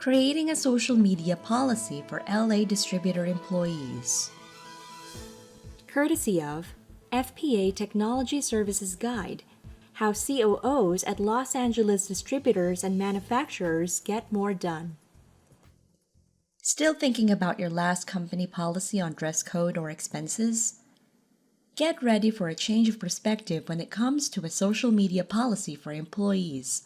Creating a social media policy for LA Distributor employees. Courtesy of FPA Technology Services Guide, How COOs at Los Angeles Distributors and Manufacturers Get More Done. Still thinking about your last company policy on dress code or expenses? Get ready for a change of perspective when it comes to a social media policy for employees.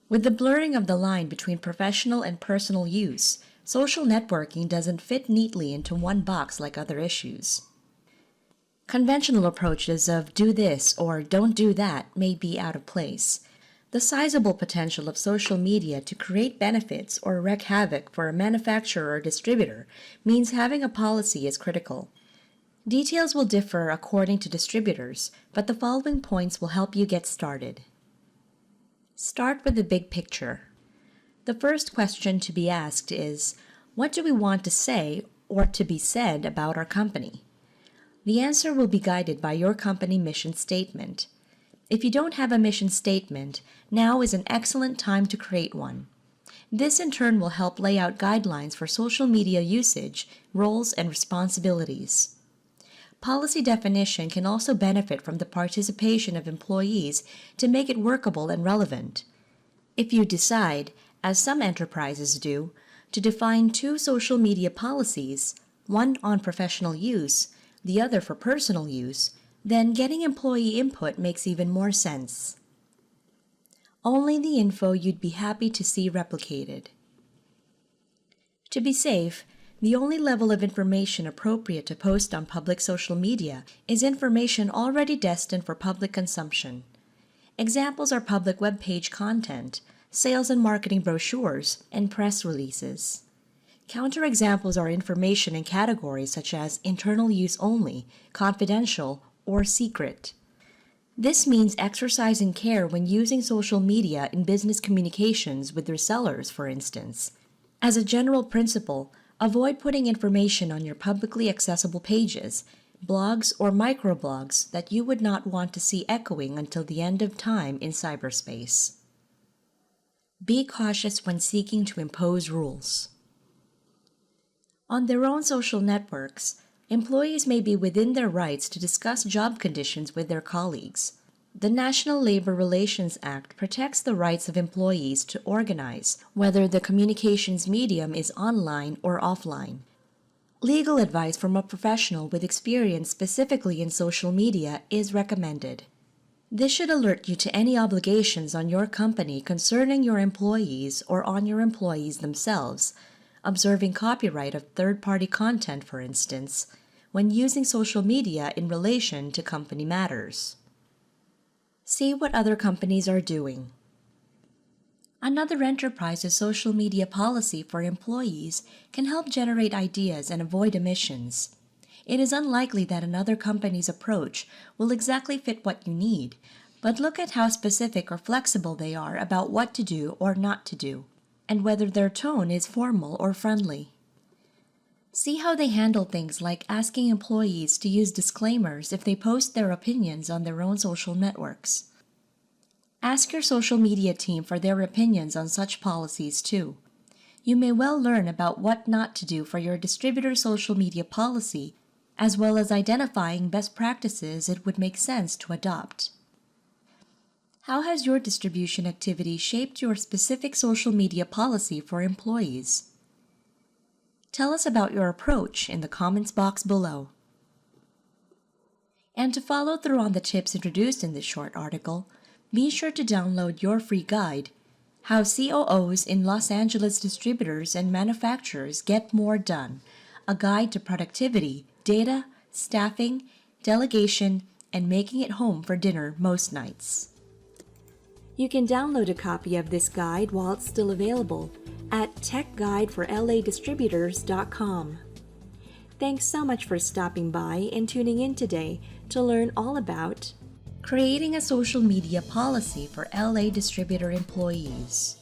With the blurring of the line between professional and personal use, social networking doesn't fit neatly into one box like other issues. Conventional approaches of do this or don't do that may be out of place. The sizable potential of social media to create benefits or wreak havoc for a manufacturer or distributor means having a policy is critical. Details will differ according to distributors, but the following points will help you get started. Start with the big picture. The first question to be asked is, what do we want to say or to be said about our company? The answer will be guided by your company mission statement. If you don't have a mission statement, now is an excellent time to create one. This in turn will help lay out guidelines for social media usage, roles, and responsibilities. Policy definition can also benefit from the participation of employees to make it workable and relevant. If you decide, as some enterprises do, to define two social media policies, one on professional use, the other for personal use, then getting employee input makes even more sense. Only the info you'd be happy to see replicated. To be safe, the only level of information appropriate to post on public social media is information already destined for public consumption. Examples are public web page content, sales and marketing brochures, and press releases. Counterexamples are information in categories such as internal use only, confidential, or secret. This means exercising care when using social media in business communications with resellers, for instance. As a general principle, avoid putting information on your publicly accessible pages, blogs, or microblogs that you would not want to see echoing until the end of time in cyberspace. Be cautious when seeking to impose rules. On their own social networks, employees may be within their rights to discuss job conditions with their colleagues. The National Labor Relations Act protects the rights of employees to organize, whether the communications medium is online or offline. Legal advice from a professional with experience specifically in social media is recommended. This should alert you to any obligations on your company concerning your employees or on your employees themselves, observing copyright of third-party content, for instance, when using social media in relation to company matters. See what other companies are doing. Another enterprise's social media policy for employees can help generate ideas and avoid omissions. It is unlikely that another company's approach will exactly fit what you need, but look at how specific or flexible they are about what to do or not to do, and whether their tone is formal or friendly. See how they handle things like asking employees to use disclaimers if they post their opinions on their own social networks. Ask your social media team for their opinions on such policies too. You may well learn about what not to do for your distributor social media policy, as well as identifying best practices it would make sense to adopt. How has your distribution activity shaped your specific social media policy for employees? Tell us about your approach in the comments box below. And to follow through on the tips introduced in this short article, be sure to download your free guide, How COOs in Los Angeles Distributors and Manufacturers Get More Done, a guide to productivity, data, staffing, delegation, and making it home for dinner most nights. You can download a copy of this guide while it's still available at techguideforladistributors.com. Thanks so much for stopping by and tuning in today to learn all about creating a social media policy for LA Distributor employees.